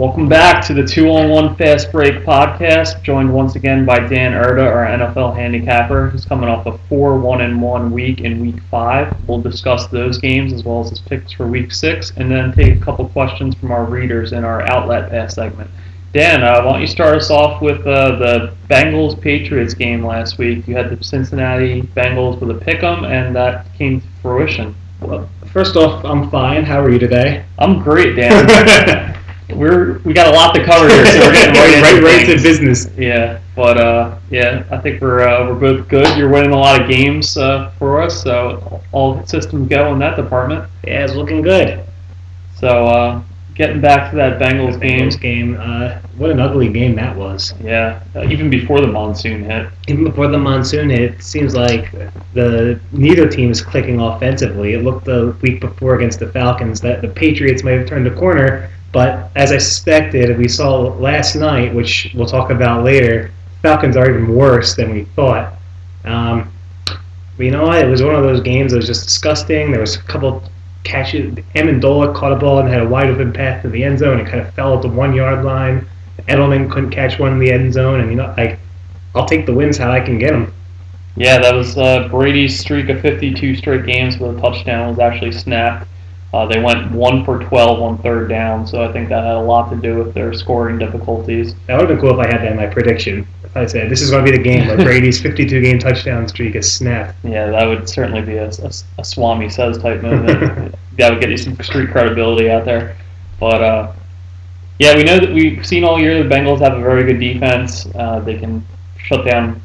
Welcome back to the 2-on-1 Fast Break podcast, joined once again by Dan Erda, our NFL handicapper, who's coming off a 4-1-1 week in Week 5. We'll discuss those games as well as his picks for Week 6, and then take a couple questions from our readers in our Outlet Pass segment. Dan, why don't you start us off with the Bengals-Patriots game last week? You had the Cincinnati Bengals with a pick'em, and that came to fruition. Well, first off, I'm fine. How are you today? I'm great, Dan. We got a lot to cover here, so we're getting right to business. Yeah, but I think we're both good. You're winning a lot of games for us, so all systems go in that department. Yeah, it's looking good. So getting back to that Bengals game, what an ugly game that was. Yeah, even before the monsoon hit. Even before the monsoon hit, it seems like neither team is clicking offensively. It looked the week before against the Falcons that the Patriots may have turned the corner. But as I suspected, we saw last night, which we'll talk about later, Falcons are even worse than we thought. But you know what? It was one of those games that was just disgusting. There was a couple catches. Amendola caught a ball and had a wide open path to the end zone and kind of fell at the 1 yard line. Edelman couldn't catch one in the end zone. And, I'll take the wins how I can get them. Yeah, that was Brady's streak of 52 straight games with a touchdown was actually snapped. They went 1 for 12 on third down, so I think that had a lot to do with their scoring difficulties. That would have been cool if I had that in my prediction. If I said, this is going to be the game where Brady's 52-game touchdown streak is snapped. Yeah, that would certainly be a Swami Says type movement. That would get you some street credibility out there. But, we know that we've seen all year the Bengals have a very good defense. They can shut down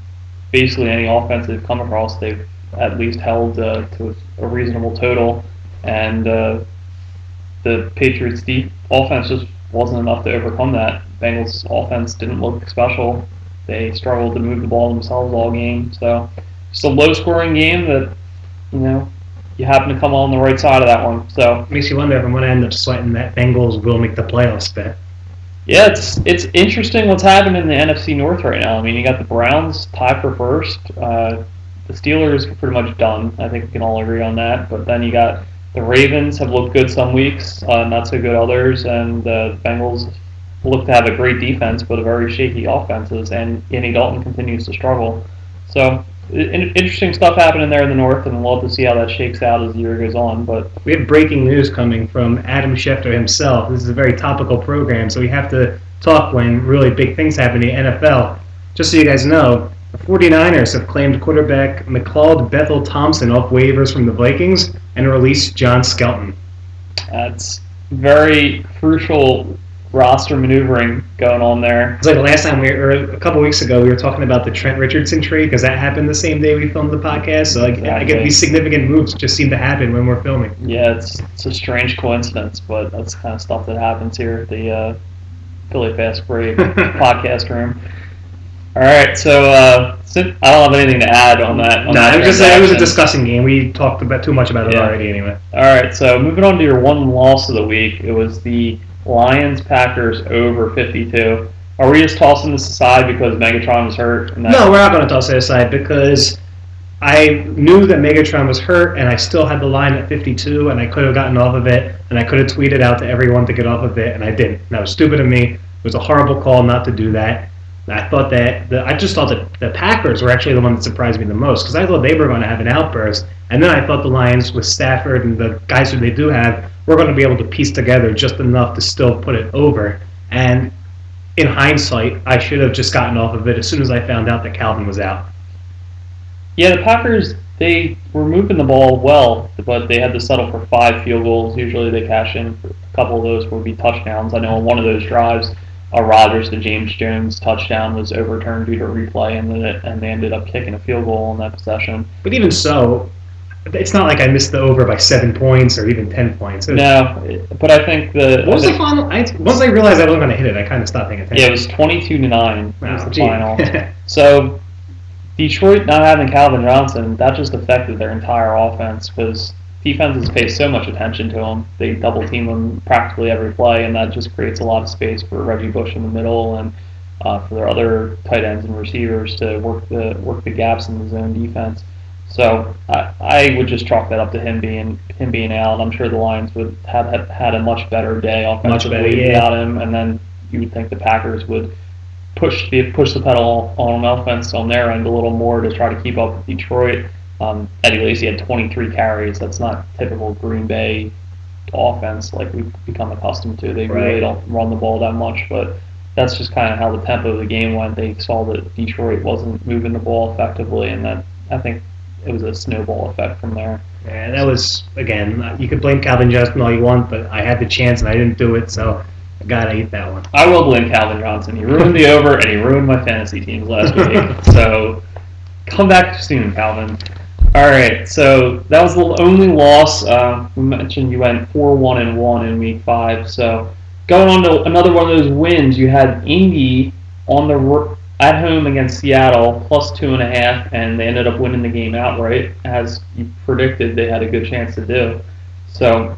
basically any offense they've come across. They've at least held to a reasonable total. And the Patriots' deep offense just wasn't enough to overcome that. Bengals' offense didn't look special. They struggled to move the ball themselves all game. So it's a low-scoring game that, you happen to come on the right side of that one. So makes you wonder if I'm going to end up sweating that Bengals will make the playoffs bet. Yeah, it's interesting what's happening in the NFC North right now. I mean, you got the Browns tied for first. The Steelers are pretty much done. I think we can all agree on that. But then you got the Ravens have looked good some weeks, not so good others, and the Bengals look to have a great defense but a very shaky offenses, and Andy Dalton continues to struggle. So interesting stuff happening there in the North, and we'll have to see how that shakes out as the year goes on. But we have breaking news coming from Adam Schefter himself. This is a very topical program, so we have to talk when really big things happen in the NFL. Just so you guys know, the 49ers have claimed quarterback McLeod Bethel Thompson off waivers from the Vikings and released John Skelton. That's very crucial roster maneuvering going on there. It's like the last time a couple weeks ago, we were talking about the Trent Richardson trade because that happened the same day we filmed the podcast. So I get these significant moves just seem to happen when we're filming. Yeah, it's a strange coincidence, but that's the kind of stuff that happens here at the Philly Fast Break podcast room. All right, so I don't have anything to add on that. I'm just saying it was a discussing game. We talked too much about it already anyway. All right, so moving on to your one loss of the week, it was the Lions-Packers over 52. Are we just tossing this aside because Megatron was hurt? No, we're not going to toss it aside because I knew that Megatron was hurt, and I still had the line at 52, and I could have gotten off of it, and I could have tweeted out to everyone to get off of it, and I didn't. That was stupid of me. It was a horrible call not to do that. I thought I just thought that the Packers were actually the one that surprised me the most because I thought they were going to have an outburst, and then I thought the Lions with Stafford and the guys who they do have were going to be able to piece together just enough to still put it over. And in hindsight, I should have just gotten off of it as soon as I found out that Calvin was out. Yeah, the Packers, they were moving the ball well, but they had to settle for 5 field goals. Usually they cash in. A couple of those would be touchdowns. I know on one of those drives, Rodgers to James Jones touchdown was overturned due to replay, and they ended up kicking a field goal on that possession. But even so, it's not like I missed the over by 7 points or even 10 points. No, but I think what was the final? Once I realized I wasn't going to hit it, I kind of stopped paying attention. Yeah, it was 22-9 was the final. So Detroit not having Calvin Johnson, that just affected their entire offense because defenses pay so much attention to him. They double team him practically every play, and that just creates a lot of space for Reggie Bush in the middle and for their other tight ends and receivers to work the gaps in the zone defense. So I would just chalk that up to him being out. I'm sure the Lions would have had a much better day offensively without him, and then you would think the Packers would push the pedal on offense on their end a little more to try to keep up with Detroit. Eddie Lacy had 23 carries. That's not typical Green Bay offense like we've become accustomed to. They really don't run the ball that much, but that's just kind of how the tempo of the game went. They saw that Detroit wasn't moving the ball effectively, and that I think it was a snowball effect from there. Yeah, that was, again, you could blame Calvin Johnson all you want, but I had the chance and I didn't do it, so I gotta eat that one. I will blame Calvin Johnson. He ruined the over, and he ruined my fantasy teams last week. So come back soon, Calvin. All right, so that was the only loss. We mentioned you went 4-1-1 in Week 5. So going on to another one of those wins, you had Indy at home against Seattle plus 2.5, and they ended up winning the game outright, as you predicted they had a good chance to do. So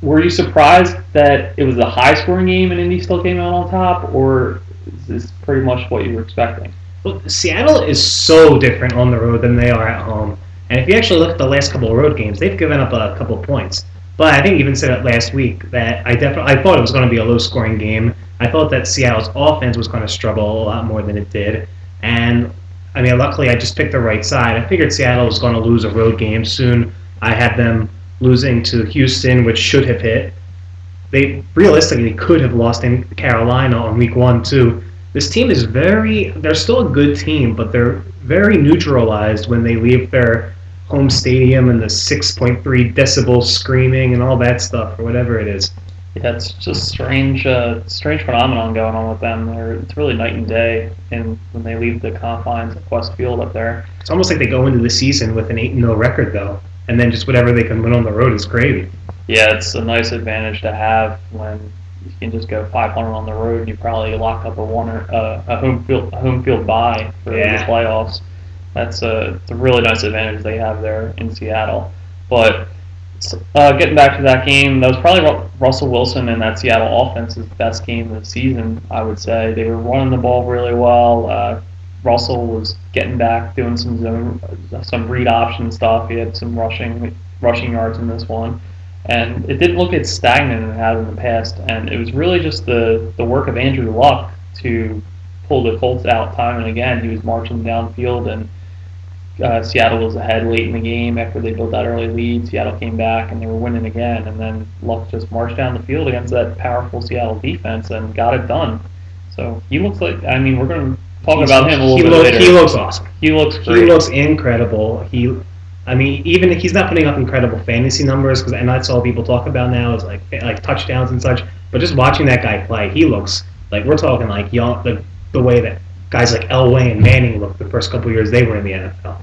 were you surprised that it was a high-scoring game and Indy still came out on top, or is this pretty much what you were expecting? Well, Seattle is so different on the road than they are at home. And if you actually look at the last couple of road games, they've given up a couple of points. But I think even said it last week that I thought it was going to be a low-scoring game. I thought that Seattle's offense was going to struggle a lot more than it did. And, I mean, luckily I just picked the right side. I figured Seattle was going to lose a road game soon. I had them losing to Houston, which should have hit. They realistically could have lost in Carolina on Week 1, too. This team is they're still a good team, but they're very neutralized when they leave their home stadium and the 6.3 decibel screaming and all that stuff, or whatever it is. Yeah, it's just strange phenomenon going on with them. It's really night and day, and when they leave the confines of West Field up there. It's almost like they go into the season with an 8-0 record, though, and then just whatever they can win on the road is gravy. Yeah, it's a nice advantage to have when you can just go 500 on the road, and you probably lock up a home field bye for the playoffs. It's a really nice advantage they have there in Seattle. But getting back to that game, that was probably Russell Wilson and that Seattle offense's best game of the season, I would say. They were running the ball really well. Russell was getting back, doing some read option stuff. He had some rushing yards in this one. And it didn't look as stagnant as it had in the past. And it was really just the work of Andrew Luck to pull the Colts out time and again. He was marching downfield, and Seattle was ahead late in the game after they built that early lead. Seattle came back, and they were winning again. And then Luck just marched down the field against that powerful Seattle defense and got it done. So he looks like, I mean, we're going to talk about him a little bit later. He looks awesome. He looks great. He looks incredible. Even he's not putting up incredible fantasy numbers, and that's all people talk about now is like touchdowns and such. But just watching that guy play, he looks like, we're talking like young, the way that guys like Elway and Manning looked the first couple of years they were in the NFL.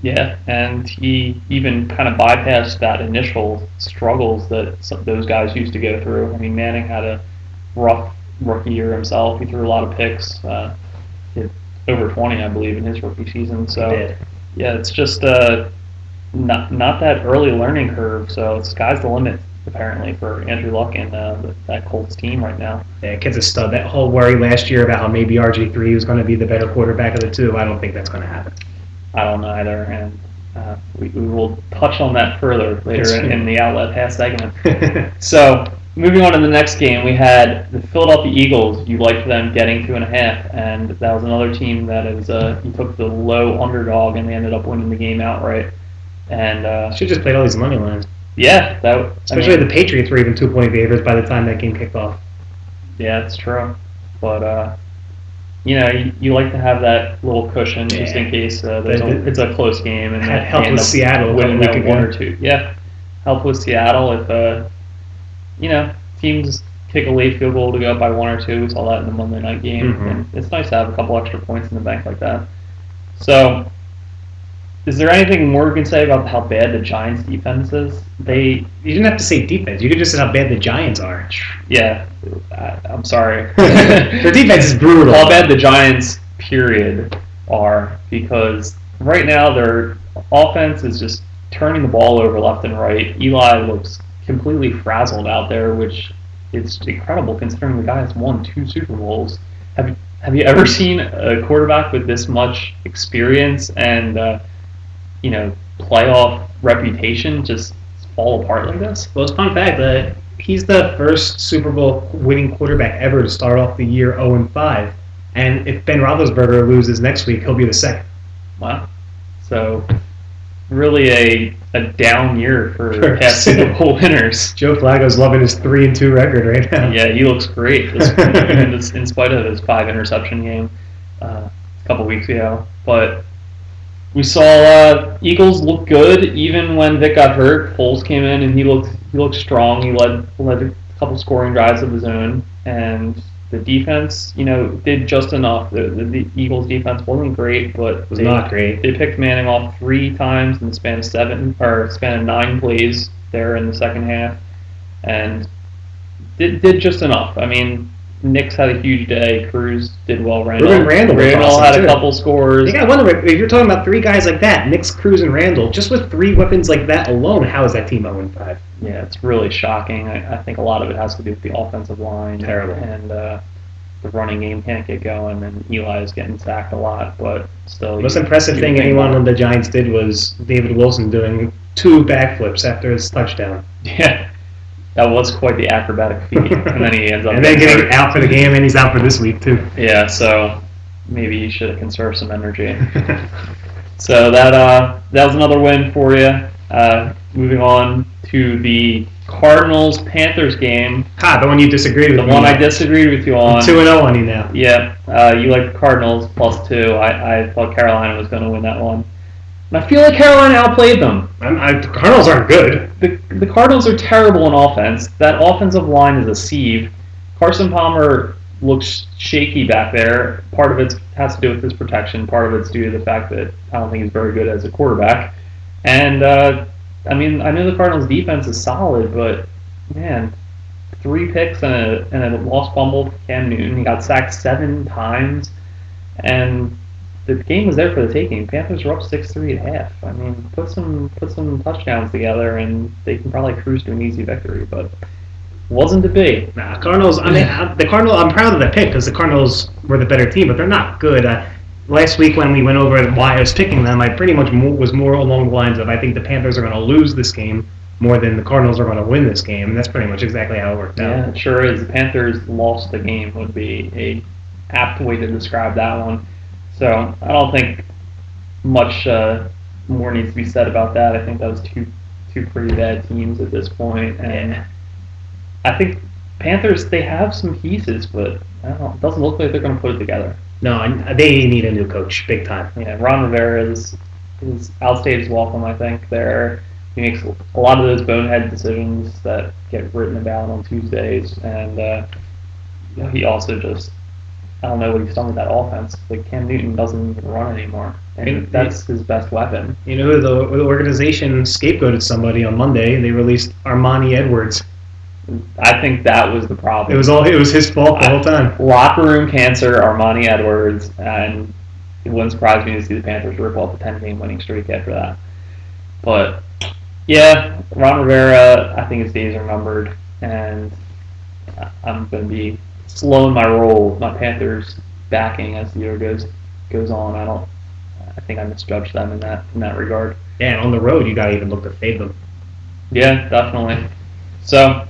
Yeah, and he even kind of bypassed that initial struggles that those guys used to go through. I mean, Manning had a rough rookie year himself. He threw a lot of picks, hit over 20, I believe, in his rookie season. So yeah, it's just not that early learning curve. So sky's the limit apparently for Andrew Luck and that Colts team right now. Yeah, kid's a stud. That whole worry last year about how maybe RG3 was going to be the better quarterback of the two, I don't think that's going to happen. I don't either, and we will touch on that further later in the Outlet Pass segment. So, moving on to the next game, we had the Philadelphia Eagles. You liked them getting 2.5, and that was another team that is you took the low underdog, and they ended up winning the game outright. And should just played all these money lines. Yeah, especially the Patriots were even 2-point favorites by the time that game kicked off. Yeah, it's true, but you like to have that little cushion just in case it's a close game and that help with Seattle winning that 1 or 2. Yeah, help with Seattle if teams kick a late field goal to go up by 1 or 2. We saw that in the Monday night game, and it's nice to have a couple extra points in the bank like that. So, is there anything more we can say about how bad the Giants' defense is? You didn't have to say defense. You could just say how bad the Giants are. Yeah, I'm sorry. Their defense is brutal. How bad the Giants, period, are, because right now their offense is just turning the ball over left and right. Eli looks completely frazzled out there, which is incredible considering the guy has won 2 Super Bowls. Have you ever seen a quarterback with this much experience and playoff reputation just fall apart like this? Well, it's a fun fact that he's the first Super Bowl winning quarterback ever to start off the year 0-5. And if Ben Roethlisberger loses next week, he'll be the second. Wow. So, really a down year for past Super Bowl winners. Joe Flacco's loving his 3-2 record right now. Yeah, he looks great, in spite of his 5-interception game a couple weeks ago. But we saw Eagles look good even when Vic got hurt. Foles came in and he looked strong. He led a couple scoring drives of his own, and the defense, did just enough. The Eagles defense wasn't great, but it was not great. They picked Manning off 3 times in the span of 9 plays there in the second half, and did just enough. I mean, Nix had a huge day. Cruz did well. Randall had a couple scores. Yeah, I wonder if you're talking about 3 guys like that, Nix, Cruz, and Randall, just with 3 weapons like that alone, how is that team 0-5? Yeah, it's really shocking. I think a lot of it has to do with the offensive line. Terrible. And the running game can't get going, and Eli is getting sacked a lot, but still. The most impressive thing anyone on the Giants did was David Wilson doing 2 backflips after his touchdown. Yeah. That was quite the acrobatic feat, and then he ends up. And then getting out for the game, and he's out for this week too. Yeah, so maybe you should have conserved some energy. So that was another win for you. Moving on to the Cardinals-Panthers game. The one you disagreed with. The one I disagreed with you on. 2-0 on you now. Yeah, you like the Cardinals +2. I thought Carolina was going to win that one. And I feel like Carolina outplayed them. The Cardinals aren't good. The Cardinals are terrible in offense. That offensive line is a sieve. Carson Palmer looks shaky back there. Part of it has to do with his protection. Part of it's due to the fact that I don't think he's very good as a quarterback. And, I know the Cardinals' defense is solid, but, man, 3 picks and a lost fumble for Cam Newton. He got sacked 7 times. And the game was there for the taking. Panthers were up 6-3 at half. I mean, put some touchdowns together, and they can probably cruise to an easy victory. But wasn't to be. Cardinals. The Cardinals. I'm proud of that pick because the Cardinals were the better team, but they're not good. Last week when we went over why I was picking them, I pretty much was more along the lines of I think the Panthers are going to lose this game more than the Cardinals are going to win this game, and that's pretty much exactly how it worked out. Yeah, it sure is. The Panthers lost the game would be a apt way to describe that one. So I don't think much more needs to be said about that. I think that was two pretty bad teams at this point, and I think Panthers, they have some pieces, but I don't know, it doesn't look like they're going to put it together. No, they need a new coach, big time. Yeah, Ron Rivera is outstayed his welcome. I think he makes a lot of those bonehead decisions that get written about on Tuesdays, and he also just. I don't know what he's done with that offense. Like, Cam Newton doesn't even run anymore, and that's his best weapon. You know, the organization scapegoated somebody on Monday, and they released Armani Edwards. I think that was the problem. It was his fault the whole time. Locker room cancer, Armani Edwards, and it wouldn't surprise me to see the Panthers rip off a 10-game winning streak after that. But yeah, Ron Rivera, I think his days are numbered, and I'm going to be slow in my roll with my Panthers backing as the year goes on. I think I misjudged them in that regard. Yeah, and on the road you gotta even look to fade them. Yeah, definitely. So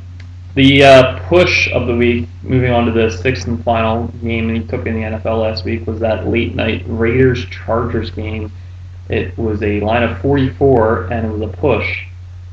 the push of the week, moving on to the 6th and final game that he took in the NFL last week, was that late night Raiders-Chargers game. It was a line of 44 and it was a push.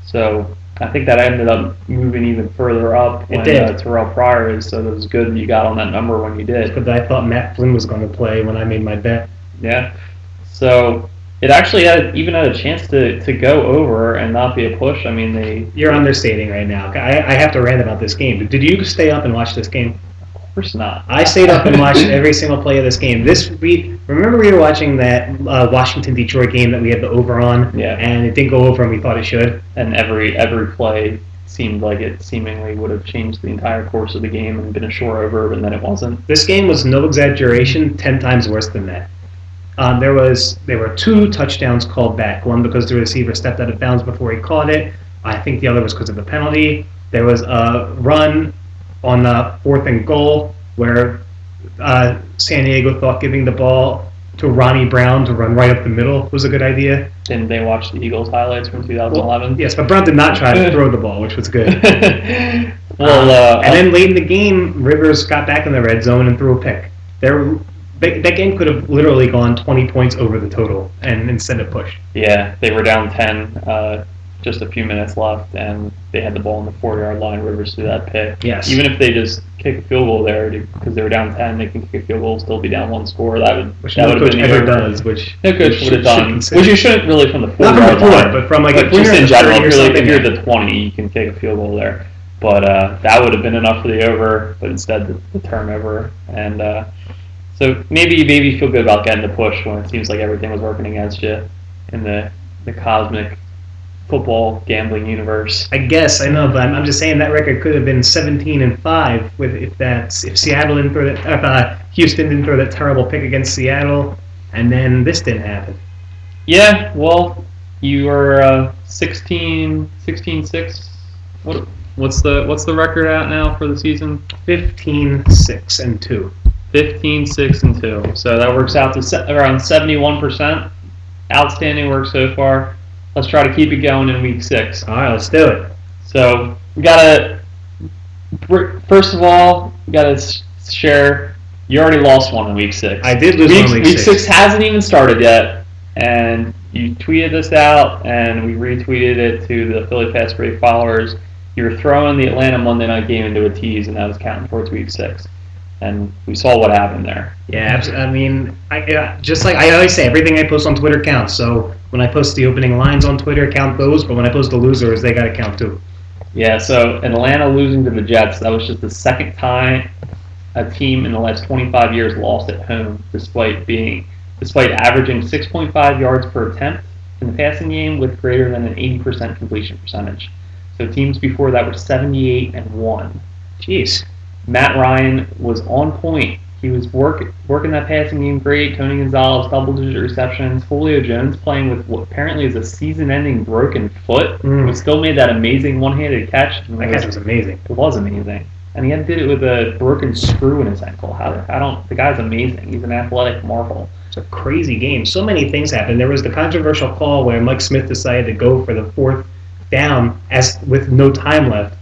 So I think that ended up moving even further up when Terrell Pryor is, so it was good that you got on that number when you did. But I thought Matt Flynn was going to play when I made my bet. Yeah. So it actually had a chance to go over and not be a push. I mean, You're understating right now. I have to rant about this game. Did you stay up and watch this game? Of course not. I stayed up and watched every single play of this game. Remember we were watching that Washington-Detroit game that we had the over on? Yeah. And it didn't go over and we thought it should? And every play seemed like it seemingly would have changed the entire course of the game and been a sure over, and then it wasn't. This game was, no exaggeration, 10 times worse than that. There were 2 touchdowns called back. One because the receiver stepped out of bounds before he caught it. I think the other was because of the penalty. There was a run on 4th and goal where San Diego thought giving the ball to Ronnie Brown to run right up the middle was a good idea. Didn't they watch the Eagles highlights from 2011? Yes, but Brown did not try to throw the ball, which was good. And then late in the game, Rivers got back in the red zone and threw a pick. That game could have literally gone 20 points over the total, and instead it pushed. Yeah, they were down 10, just a few minutes left, and they had the ball on the 4-yard line. Rivers threw that pick. Yes. Even if they just kick a field goal there, because they were down 10, they can kick a field goal, still be down one score. That would have been the ever over. Does, which no coach would have done. Which you shouldn't really from the 4-yard line. Not from the 4, line, but from like but just in general. If you're the the 20, you can kick a field goal there. But that would have been enough for the over, but instead the turnover. And so maybe you feel good about getting the push when it seems like everything was working against you in the cosmic football gambling universe. I guess I know, but I'm just saying that record could have been 17-5 if Seattle didn't throw that, Houston didn't throw that terrible pick against Seattle, and then this didn't happen. Yeah, well, you are 16-6. What's the record out now for the season? 15-6-2. 15-6-2. So that works out to around 71%. Outstanding work so far. Let's try to keep it going in week 6. All right, let's do it. So we gotta, first of all, share. You already lost one in week 6. I did lose one in week 6. Week 6 hasn't even started yet, and you tweeted this out, and we retweeted it to the Philly Fast Break followers. You were throwing the Atlanta Monday night game into a tease, and that was counting towards week 6. And we saw what happened there. Yeah, I mean, just like I always say, everything I post on Twitter counts. So when I post the opening lines on Twitter, count those. But when I post the losers, they got to count too. Yeah, so Atlanta losing to the Jets, that was just the second time a team in the last 25 years lost at home, despite averaging 6.5 yards per attempt in the passing game with greater than an 80% completion percentage. So teams before that were 78-1. Jeez. Matt Ryan was on point. He was working that passing game great. Tony Gonzalez, double-digit receptions. Julio Jones playing with what apparently is a season-ending broken foot, but still made that amazing one-handed catch. That catch was amazing. It was amazing. And he did it with a broken screw in his ankle. The guy's amazing. He's an athletic marvel. It's a crazy game. So many things happened. There was the controversial call where Mike Smith decided to go for the 4th down with no time left.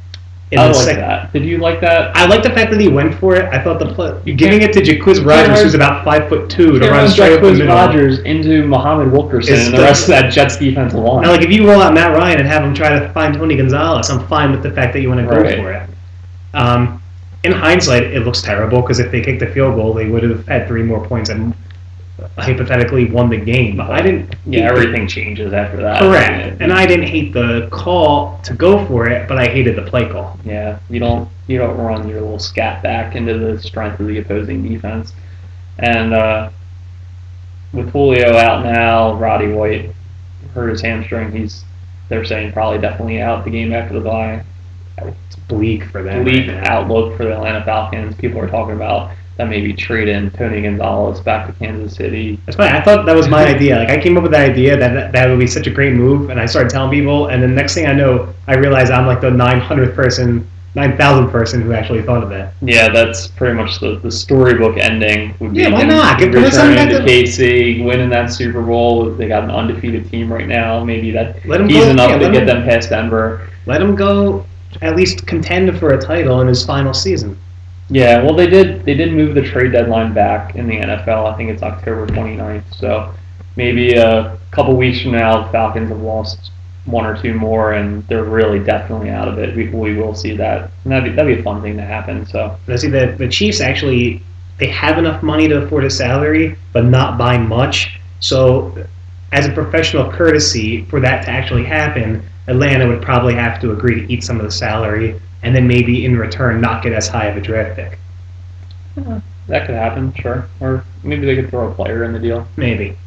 I like that. Did you like that? I like the fact that he went for it. I thought giving it to Jacquizz Rodgers, who's about 5'2", to run straight up the middle. Rodgers into Muhammad Wilkerson and the rest of that Jets defensive line. Now, like if you roll out Matt Ryan and have him try to find Tony Gonzalez, I'm fine with the fact that you want to go for it. In hindsight, it looks terrible because if they kicked the field goal, they would have had 3 more points and hypothetically won the game. I didn't. Yeah, everything changes after that. Correct. And I didn't hate the call to go for it, but I hated the play call. Yeah, you don't run your little scat back into the strength of the opposing defense. And with Julio out now, Roddy White hurt his hamstring. They're saying probably definitely out the game after the bye. It's bleak for them. Bleak outlook for the Atlanta Falcons. People are talking about that maybe trade in Tony Gonzalez back to Kansas City. That's fine. I thought that was my idea. Like I came up with that idea that would be such a great move, and I started telling people, and the next thing I know, I realized I'm like the 900th person, 9,000th person who actually thought of that. Yeah, that's pretty much the storybook ending. Would be why not? Returning to KC, winning that Super Bowl. They got an undefeated team right now. Maybe that he's enough to get them past Denver. Let him go. At least contend for a title in his final season. Yeah, well, they did move the trade deadline back in the NFL. I think it's October 29th. So maybe a couple weeks from now, the Falcons have lost 1 or 2 more, and they're really definitely out of it. We will see that. And that'd be a fun thing to happen. So I see the Chiefs actually they have enough money to afford a salary, but not by much. So as a professional courtesy for that to actually happen, Atlanta would probably have to agree to eat some of the salary, and then maybe in return not get as high of a draft pick. That could happen, sure. Or maybe they could throw a player in the deal. Maybe.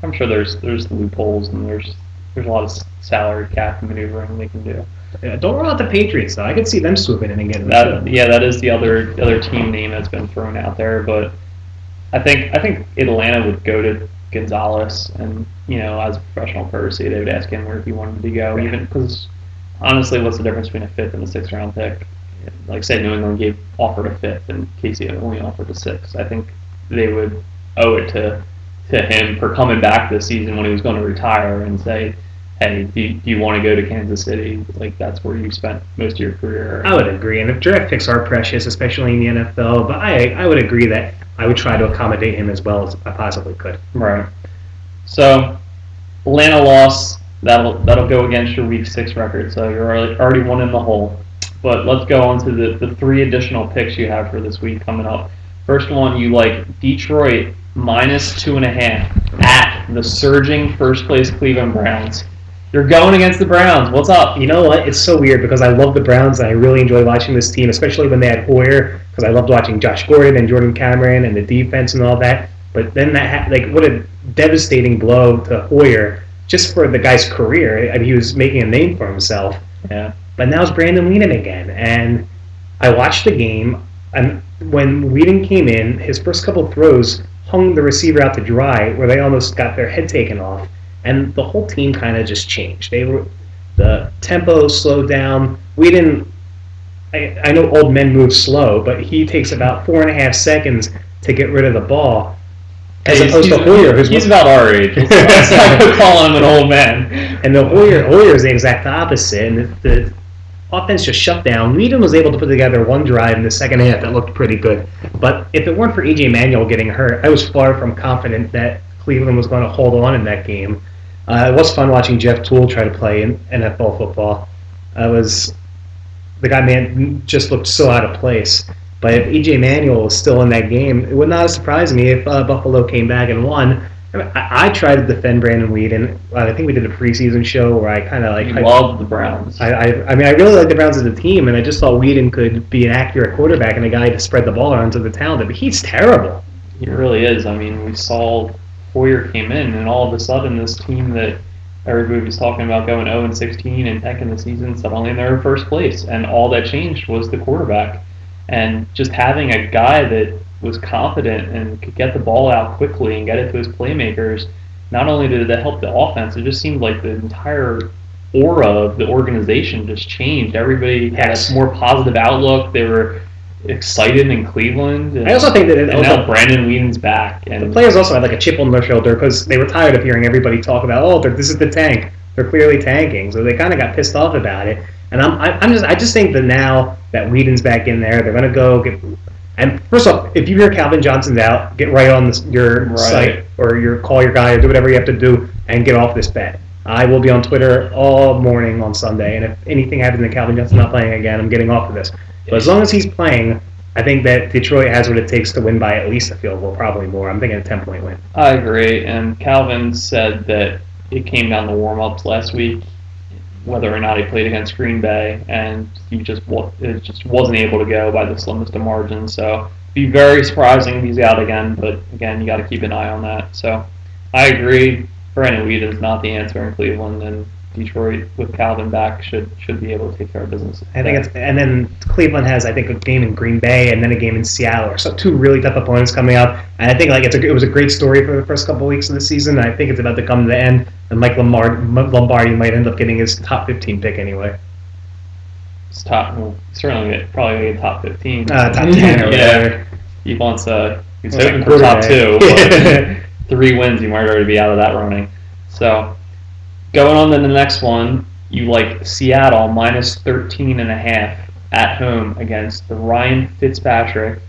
I'm sure there's loopholes and there's a lot of salary cap maneuvering they can do. Yeah, don't rule out the Patriots though. I could see them swooping in and getting that. Yeah, that is the other team name that's been thrown out there. But I think Atlanta would go to Gonzalez, and as a professional courtesy, they would ask him where he wanted to go. Yeah. Even because honestly, what's the difference between a 5th and a 6th round pick? Like say New England offered a 5th and KC only offered a 6th. I think they would owe it to to him for coming back this season when he was going to retire and say, hey, do you want to go to Kansas City? Like, that's where you spent most of your career. I would agree. And if draft picks are precious, especially in the NFL, but I would agree that I would try to accommodate him as well as I possibly could. Right. So, Atlanta loss, that'll go against your Week 6 record, so you're already one in the hole. But let's go on to the 3 additional picks you have for this week coming up. First one, you like Detroit -2.5 at the surging first-place Cleveland Browns. You're going against the Browns. What's up? You know what? It's so weird because I love the Browns and I really enjoy watching this team, especially when they had Hoyer, because I loved watching Josh Gordon and Jordan Cameron and the defense and all that. But then what a devastating blow to Hoyer just for the guy's career. I mean, he was making a name for himself. Yeah. But now it's Brandon Weeden again, and I watched the game. And when Weeden came in, his first couple throws hung the receiver out to dry, where they almost got their head taken off. And the whole team kind of just changed. The tempo slowed down. I know old men move slow, but he takes about 4.5 seconds to get rid of the ball, as opposed to Hoyer, he's about our age. That's not calling him an old man. And the Hoyer is the exact opposite. And the offense just shut down. Weeden was able to put together one drive in the second half that looked pretty good. But if it weren't for E.J. Manuel getting hurt, I was far from confident that Cleveland was going to hold on in that game. It was fun watching Jeff Toole try to play in NFL football. The guy just looked so out of place. But if E.J. Manuel was still in that game, it would not have surprised me if Buffalo came back and won. I tried to defend Brandon Weeden. I think we did a preseason show where I kind of I love the Browns. I really like the Browns as a team, and I just thought Weeden could be an accurate quarterback and a guy to spread the ball around to the talented. But he's terrible. He really is. I mean, we saw Hoyer came in, and all of a sudden, this team that everybody was talking about going 0-16 and tanking the season suddenly they're in first place, and all that changed was the quarterback, and just having a guy that was confident and could get the ball out quickly and get it to his playmakers. Not only did it help the offense, it just seemed like the entire aura of the organization just changed. Everybody had a more positive outlook. They were excited in Cleveland. And, I also think that now Brandon Weeden's back. And the players also had like a chip on their shoulder because they were tired of hearing everybody talk about, this is the tank. They're clearly tanking, so they kind of got pissed off about it. And I just think that now that Weeden's back in there, they're going to go get. And first off, if you hear Calvin Johnson's out, get right on your site or call your guy or do whatever you have to do and get off this bet. I will be on Twitter all morning on Sunday, and if anything happens and Calvin Johnson's not playing again, I'm getting off of this. But as long as he's playing, I think that Detroit has what it takes to win by at least a field goal, probably more. I'm thinking a 10-point win. I agree, and Calvin said that it came down to warm-ups last week, whether or not he played against Green Bay, and he just wasn't able to go by the slimmest of margins. So it'd be very surprising if he's out again, but again, you got to keep an eye on that. So I agree, Brandon Weeden's not the answer in Cleveland, and Detroit with Calvin back should be able to take care of business. I think and then Cleveland has a game in Green Bay and then a game in Seattle. So 2 really tough opponents coming up, and I think it was a great story for the first couple of weeks of the season. I think it's about to come to the end, and Mike Lombardi might end up getting his top 15 pick anyway. It's certainly probably a top 15. Top 10 or whatever. He wants he's hoping for top 2. But 3 wins, he might already be out of that running. So. Going on to the next one, you like Seattle -13.5 at home against the Ryan Fitzpatrick,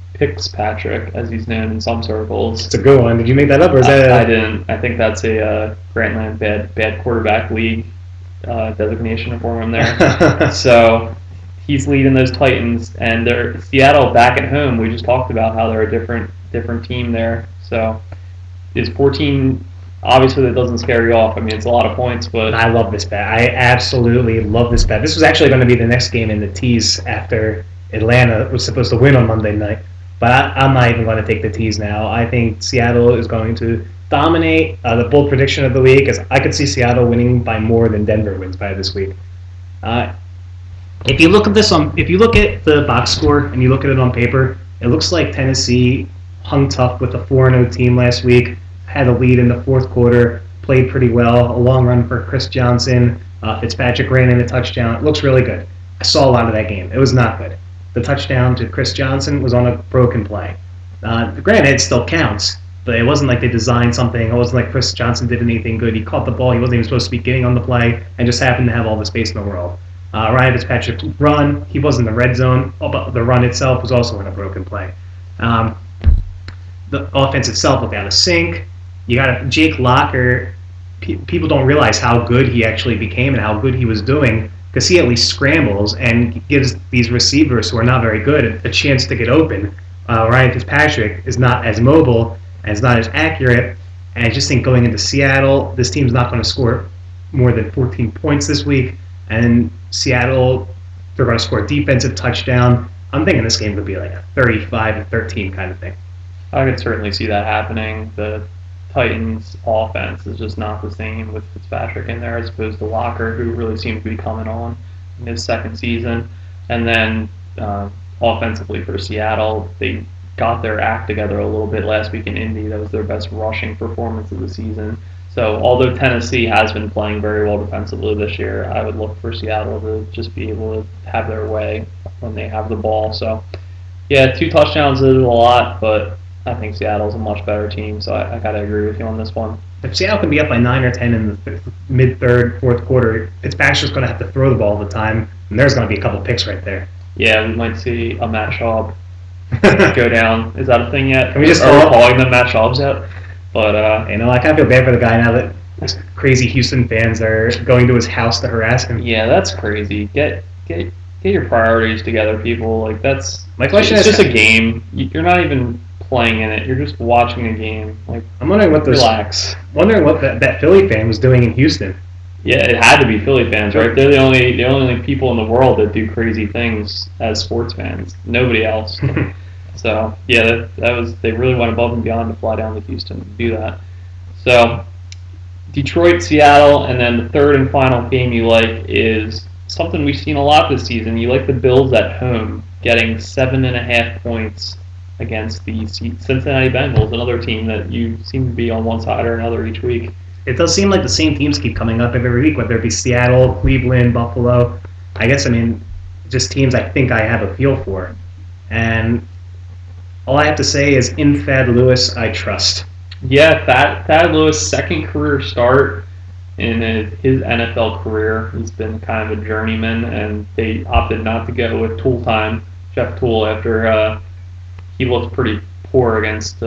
as he's known in some circles. It's a good one. Did you make that up, or is that? I didn't. I think that's a Grantland bad quarterback league designation for him there. So he's leading those Titans, and they're Seattle back at home. We just talked about how they're a different team there. So is 14. Obviously, that doesn't scare you off. I mean, it's a lot of points, but I love this bet. I absolutely love this bet. This was actually going to be the next game in the tease after Atlanta was supposed to win on Monday night. But I'm not even going to take the tease now. I think Seattle is going to dominate. The bold prediction of the week is I could see Seattle winning by more than Denver wins by this week. If you look at the box score and you look at it on paper, it looks like Tennessee hung tough with a 4-0 team last week. Had a lead in the fourth quarter, played pretty well. A long run for Chris Johnson. Fitzpatrick ran in a touchdown. It looks really good. I saw a lot of that game. It was not good. The touchdown to Chris Johnson was on a broken play. Granted, it still counts, but it wasn't like they designed something. It wasn't like Chris Johnson did anything good. He caught the ball. He wasn't even supposed to be getting on the play and just happened to have all the space in the world. Ryan Fitzpatrick's run, he was in the red zone, but the run itself was also in a broken play. The offense itself looked out of sync. You got Jake Locker. People don't realize how good he actually became and how good he was doing because he at least scrambles and gives these receivers who are not very good a chance to get open. Ryan Fitzpatrick is not as mobile and is not as accurate. And I just think going into Seattle, this team's not going to score more than 14 points this week. And Seattle, they're going to score a defensive touchdown. I'm thinking this game could be like a 35-13 kind of thing. I could certainly see that happening. The Titans' offense is just not the same with Fitzpatrick in there as opposed to Locker, who really seems to be coming on in his second season. And then offensively for Seattle, they got their act together a little bit last week in Indy. That was their best rushing performance of the season. So although Tennessee has been playing very well defensively this year, I would look for Seattle to just be able to have their way when they have the ball. So, yeah, 2 touchdowns is a lot, but I think Seattle's a much better team, so I got to agree with you on this one. If Seattle can be up by 9 or 10 in the mid-third, fourth quarter, Fitzpatrick's going to have to throw the ball all the time, and there's going to be a couple picks right there. Yeah, we might see a Matt Schaub go down. Is that a thing yet? Can we just calling them Matt Schaubs yet? But I kind of feel bad for the guy now that these crazy Houston fans are going to his house to harass him. Yeah, that's crazy. Get your priorities together, people. Like that's my question. It's just a game. You're not even playing in it. You're just watching a game. Like I'm wondering what Wondering what that Philly fan was doing in Houston. Yeah, it had to be Philly fans, right? They're the only people in the world that do crazy things as sports fans. Nobody else. So yeah, they really went above and beyond to fly down to Houston to do that. So Detroit, Seattle, and then the third and final game you like is something we've seen a lot this season. You like the Bills at home getting 7.5 points against the Cincinnati Bengals, another team that you seem to be on one side or another each week. It does seem like the same teams keep coming up every week, whether it be Seattle, Cleveland, Buffalo. Just teams I think I have a feel for. And all I have to say is in Thad Lewis, I trust. Yeah, Thad Lewis' second career start in his NFL career. He's been kind of a journeyman, and they opted not to go with Jeff Toole, after he looked pretty poor against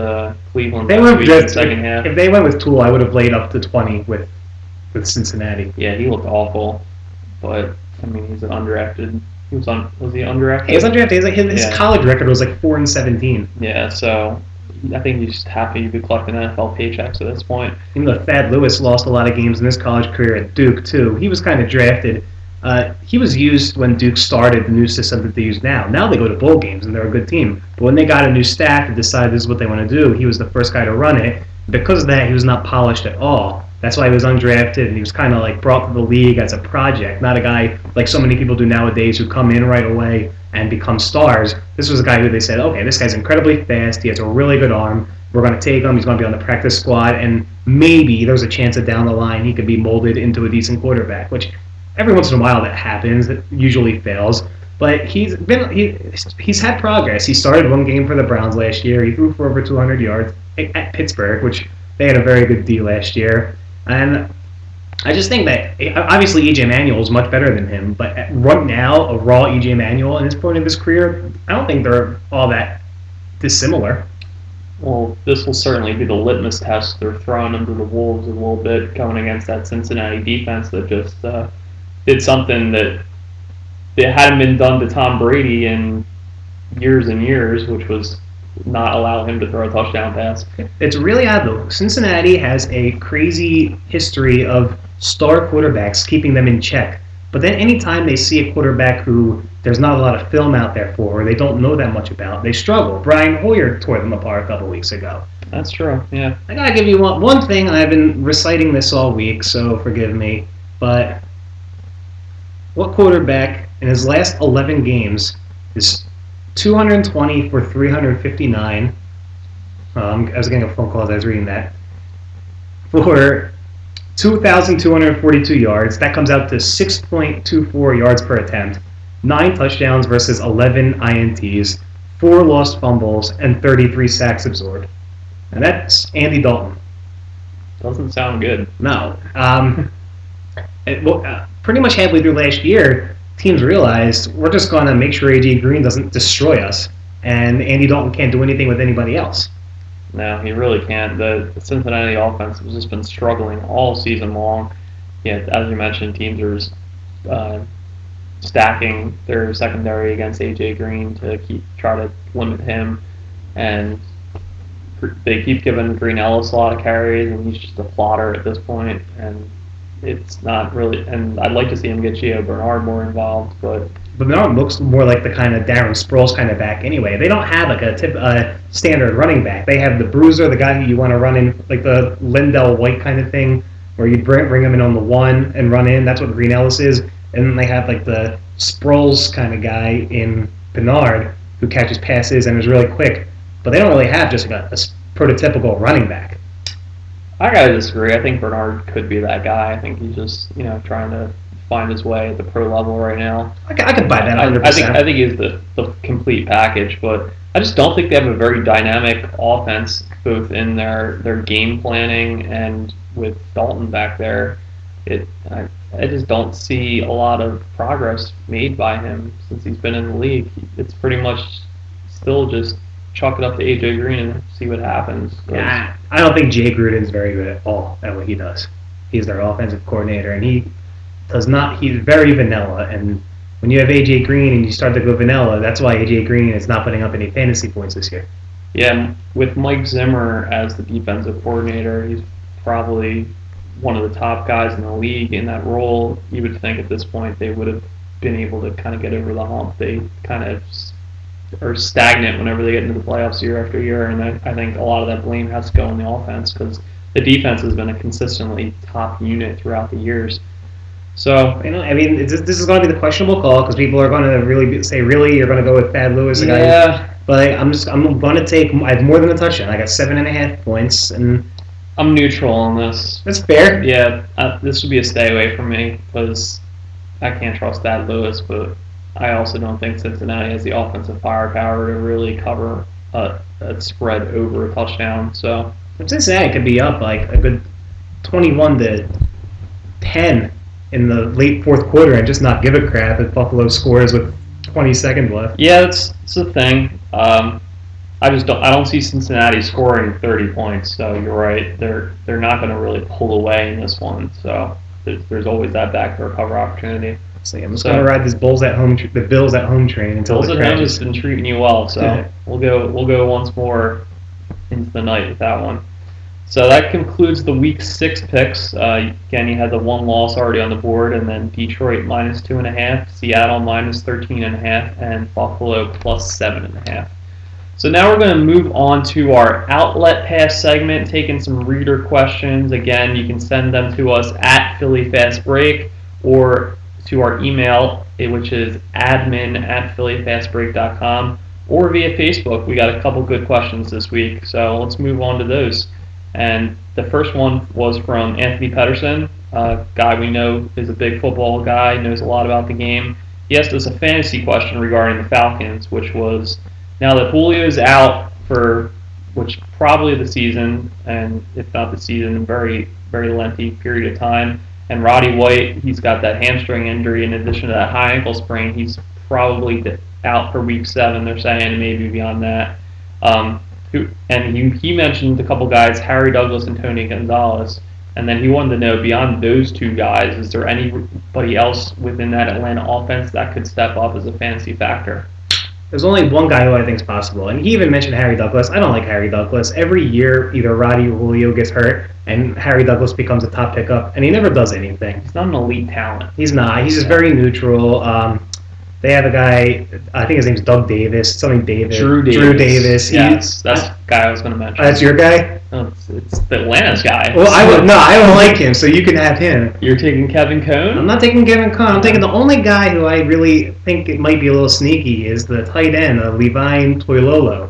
Cleveland last week in the second half. If they went with Toole, I would have laid up to 20 with Cincinnati. Yeah, he looked awful, but he's an undrafted. Was he undrafted? He was undrafted. His college record was 4-17. Yeah, so I think he's just happy to be collecting NFL paychecks at this point. Even though Thad Lewis lost a lot of games in his college career at Duke too, he was kind of drafted. He was used when Duke started the new system that they use now. Now they go to bowl games and they're a good team. But when they got a new staff and decided this is what they want to do, he was the first guy to run it. Because of that, he was not polished at all. That's why he was undrafted, and he was kind of brought to the league as a project, not a guy like so many people do nowadays who come in right away and become stars. This was a guy who they said, okay, this guy's incredibly fast, he has a really good arm, we're going to take him, he's going to be on the practice squad, and maybe there's a chance that down the line he could be molded into a decent quarterback, which every once in a while that happens, it usually fails. But he's had progress. He started one game for the Browns last year, he threw for over 200 yards at Pittsburgh, which they had a very good D last year. And I just think that, obviously, E.J. Manuel is much better than him, but right now, a raw E.J. Manuel in his point of his career, I don't think they're all that dissimilar. Well, this will certainly be the litmus test. They're throwing him to the wolves a little bit, going against that Cincinnati defense that just did something that hadn't been done to Tom Brady in years and years, which was not allow him to throw a touchdown pass. It's really odd, though. Cincinnati has a crazy history of star quarterbacks keeping them in check. But then anytime they see a quarterback who there's not a lot of film out there for, or they don't know that much about, they struggle. Brian Hoyer tore them apart a couple weeks ago. That's true, yeah. I gotta give you one thing, and I've been reciting this all week, so forgive me, but what quarterback in his last 11 games is 220 for 359. I was getting a phone call as I was reading that. For 2,242 yards, that comes out to 6.24 yards per attempt, 9 touchdowns versus 11 INTs, 4 lost fumbles, and 33 sacks absorbed. and that's Andy Dalton. Doesn't sound good. No. Pretty much halfway through last year, teams realized we're just going to make sure A.J. Green doesn't destroy us, and Andy Dalton can't do anything with anybody else. No, he really can't. The Cincinnati offense has just been struggling all season long. Yeah, as you mentioned, teams are stacking their secondary against A.J. Green to try to limit him, and they keep giving Green Ellis a lot of carries, and he's just a plotter at this point, and it's not really. And I'd like to see him get Gio Bernard more involved, but Bernard looks more like the kind of Darren Sproles kind of back anyway. They don't have like a standard running back. They have the bruiser, the guy who you want to run in, like the Lindell White kind of thing, where you bring him in on the one and run in. That's what Green Ellis is. And then they have like the Sproles kind of guy in Bernard who catches passes and is really quick. But they don't really have just like a prototypical running back. I gotta disagree. I think Bernard could be that guy. I think he's just trying to find his way at the pro level right now. I could buy that 100%. I think he's the complete package, but I just don't think they have a very dynamic offense, both in their game planning and with Dalton back there. I just don't see a lot of progress made by him since he's been in the league. It's pretty much still just chalk it up to A.J. Green and see what happens. Yeah, I don't think Jay Gruden's very good at all at what he does. He's their offensive coordinator, and he does not. He's very vanilla, and when you have A.J. Green and you start to go vanilla, that's why A.J. Green is not putting up any fantasy points this year. Yeah, with Mike Zimmer as the defensive coordinator, he's probably one of the top guys in the league in that role. You would think at this point they would have been able to kind of get over the hump. They kind of are stagnant whenever they get into the playoffs year after year, and I think a lot of that blame has to go on the offense because the defense has been a consistently top unit throughout the years. So I mean, this is going to be the questionable call because people are going to really say, "Really, you're going to go with Thad Lewis?" Yeah. But I'm going to take. I have more than a touchdown. I got 7.5 points, and I'm neutral on this. That's fair. Yeah, this would be a stay away from me because I can't trust Thad Lewis, but I also don't think Cincinnati has the offensive firepower to really cover a spread over a touchdown. So Cincinnati could be up like a good 21-10 in the late fourth quarter and just not give a crap if Buffalo scores with 20 seconds left. Yeah, that's the thing. I don't see Cincinnati scoring 30 points. So you're right. They're not going to really pull away in this one. So there's always that backdoor cover opportunity. I'm just going to ride this the Bills at home train until Bills at home has been treating you well, so we'll go once more into the night with that one. So that concludes the Week 6 picks. Again, you had the one loss already on the board, and then Detroit minus 2.5, Seattle minus 13.5, and Buffalo plus 7.5. So now we're going to move on to our Outlet Pass segment, taking some reader questions. Again, you can send them to us at PhillyFastBreak or to our email, which is admin@phillyfastbreak.com, or via Facebook. We got a couple good questions this week, so let's move on to those. And the first one was from Anthony Pedersen, a guy we know is a big football guy, knows a lot about the game. He asked us a fantasy question regarding the Falcons, which was, now that Julio's out for which probably the season, and if not the season, a very, very lengthy period of time, and Roddy White, he's got that hamstring injury in addition to that high ankle sprain. He's probably out for Week 7, they're saying, maybe beyond that. He mentioned a couple guys, Harry Douglas and Tony Gonzalez, and then he wanted to know, beyond those two guys, is there anybody else within that Atlanta offense that could step up as a fantasy factor? There's only one guy who I think is possible, and he even mentioned Harry Douglas. I don't like Harry Douglas. Every year, either Roddy or Julio gets hurt, and Harry Douglas becomes a top pickup, and he never does anything. He's not an elite talent. He's not. He's just very neutral. They have a guy, I think his name's Doug Davis, something Davis. Drew Davis. Yes, that's the guy I was going to mention. That's your guy? No, it's the Atlanta's guy. Well, I don't like him, so you can have him. You're taking Kevin Cohn? I'm not taking Kevin Cohn. I'm taking the only guy who I really think it might be a little sneaky is the tight end, Levine Toilolo.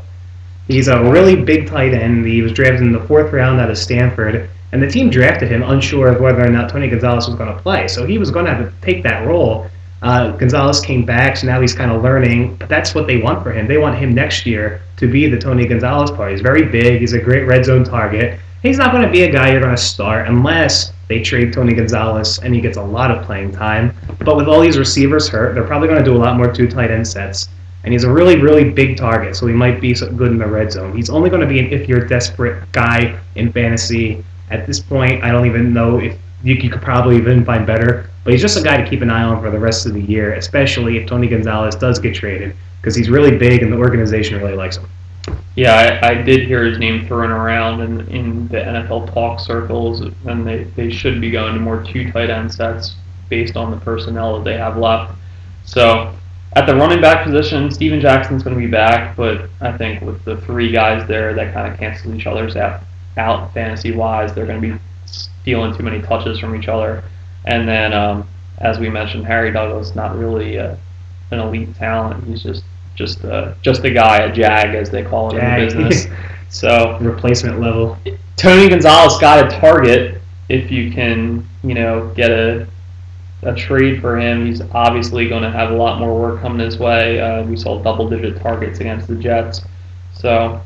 He's a really big tight end. He was drafted in the 4th round out of Stanford, and the team drafted him unsure of whether or not Tony Gonzalez was going to play. So he was going to have to take that role. Gonzalez came back, so now he's kind of learning. But that's what they want for him. They want him next year to be the Tony Gonzalez part. He's very big. He's a great red zone target. He's not going to be a guy you're going to start unless they trade Tony Gonzalez and he gets a lot of playing time. But with all these receivers hurt, they're probably going to do a lot more two tight end sets. And he's a really, really big target, so he might be good in the red zone. He's only going to be an if you're desperate guy in fantasy. At this point, I don't even know if you could probably even find better. But he's just a guy to keep an eye on for the rest of the year, especially if Tony Gonzalez does get traded, because he's really big and the organization really likes him. Yeah, I did hear his name thrown around in the NFL talk circles, and they should be going to more two tight end sets based on the personnel that they have left. So at the running back position, Steven Jackson's going to be back, but I think with the three guys there that kind of cancel each other's out fantasy-wise, they're going to be stealing too many touches from each other. And then, as we mentioned, Harry Douglas, not really an elite talent. He's just a guy, a jag, as they call it in the business. So replacement level. Tony Gonzalez got a target. If you can, get a trade for him, he's obviously going to have a lot more work coming his way. We saw double-digit targets against the Jets. So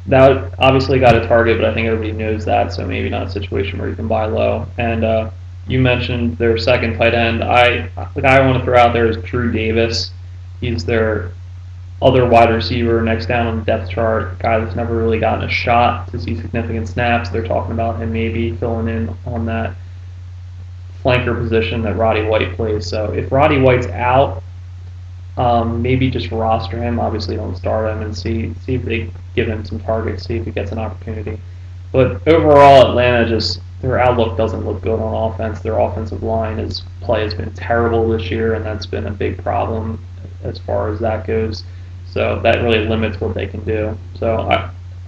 that obviously got a target, but I think everybody knows that, so maybe not a situation where you can buy low. And you mentioned their second tight end. The guy I want to throw out there is Drew Davis. He's their other wide receiver next down on the depth chart, guy that's never really gotten a shot to see significant snaps. They're talking about him maybe filling in on that flanker position that Roddy White plays. So if Roddy White's out, maybe just roster him. Obviously, don't start him and see if they give him some targets, see if he gets an opportunity. But overall, Atlanta their outlook doesn't look good on offense. Their offensive line play has been terrible this year, and that's been a big problem as far as that goes. So that really limits what they can do. So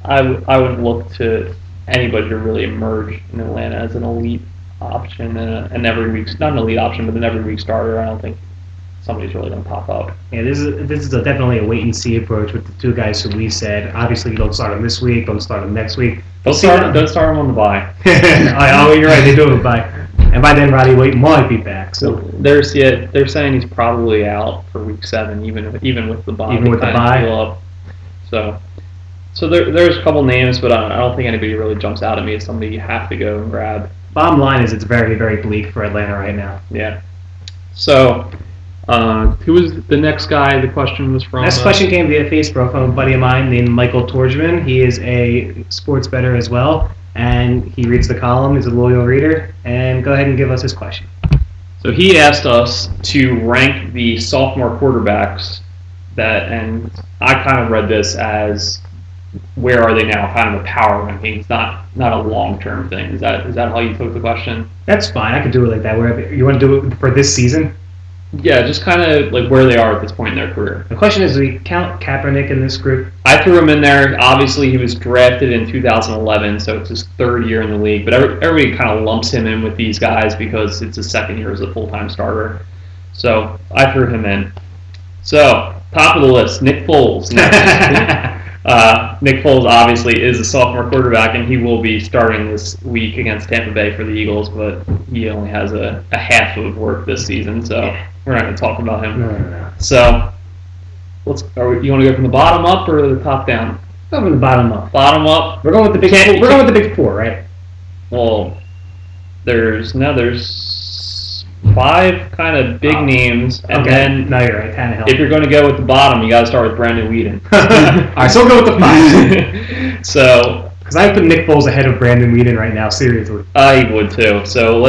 I would look to anybody to really emerge in Atlanta as an elite option and every week, not an elite option, but an every week starter. I don't think somebody's really going to pop up. Yeah, this is definitely a wait and see approach with the two guys who we said. Obviously, you don't start them this week, don't start them next week. Don't start them on the bye. Oh, you're right. They do have a bye, and by then Roddy White might be back. So they're saying he's probably out for week 7, even with the bye. Even with the bye. So there's a couple names, but I don't think anybody really jumps out at me as somebody you have to go and grab. Bottom line is it's very, very bleak for Atlanta right now. Yeah. So. Who was the next guy the question was from? Next question came via Facebook from a buddy of mine named Michael Torgman. He is a sports bettor as well, and he reads the column. He's a loyal reader. And go ahead and give us his question. So he asked us to rank the sophomore quarterbacks and I kind of read this as where are they now, kind of a power ranking. It's not a long-term thing. Is that how you took the question? That's fine. I could do it like that. Where you want to do it for this season? Yeah, just kind of like where they are at this point in their career. The question is, do we count Kaepernick in this group? I threw him in there. Obviously, he was drafted in 2011, so it's his 3rd year in the league. But everybody kind of lumps him in with these guys because it's his 2nd year as a full-time starter. So I threw him in. So, top of the list, Nick Foles. Nick Foles obviously is a sophomore quarterback, and he will be starting this week against Tampa Bay for the Eagles, but he only has a half of work this season, so we're not going to talk about him. No. So, you want to go from the bottom up or the top down? Go from the bottom up. Bottom up. We're going with the big. We're going with the big 4, right? Well, there's 5 kind of big names, and then no, you're right. Tannehill. If you're going to go with the bottom, you got to start with Brandon Weeden. All right, so we'll go with the 5. So, because I put Nick Foles ahead of Brandon Weeden right now, seriously. I would too. So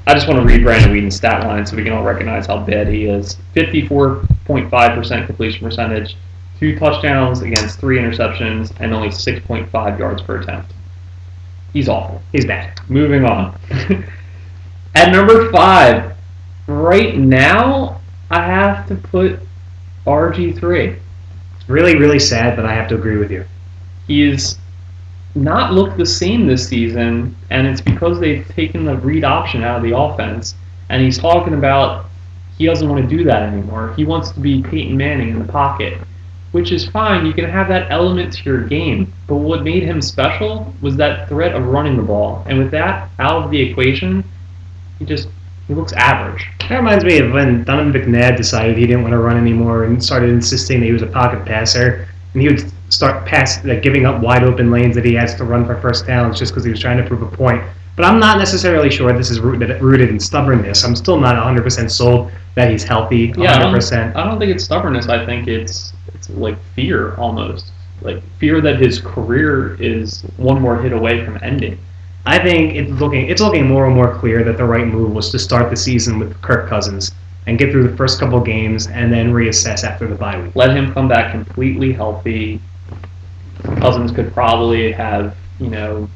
I just want to read Brandon Weeden's stat line so we can all recognize how bad he is. 54.5% completion percentage, 2 touchdowns against 3 interceptions, and only 6.5 yards per attempt. He's awful. He's bad. Moving on. At number 5, right now, I have to put RG3. It's really, really sad, but I have to agree with you. He's not looked the same this season, and it's because they've taken the read option out of the offense, and he's talking about he doesn't want to do that anymore. He wants to be Peyton Manning in the pocket, which is fine. You can have that element to your game, but what made him special was that threat of running the ball, and with that out of the equation, He looks average. That reminds me of when Donovan McNabb decided he didn't want to run anymore and started insisting that he was a pocket passer, and he would start giving up wide open lanes that he has to run for first downs just because he was trying to prove a point. But I'm not necessarily sure this is rooted in stubbornness. I'm still not 100% sold that he's healthy. 100%. I don't think it's stubbornness. I think it's like fear almost, like fear that his career is one more hit away from ending. I think it's looking more and more clear that the right move was to start the season with Kirk Cousins and get through the first couple games and then reassess after the bye week. Let him come back completely healthy. Cousins could probably have,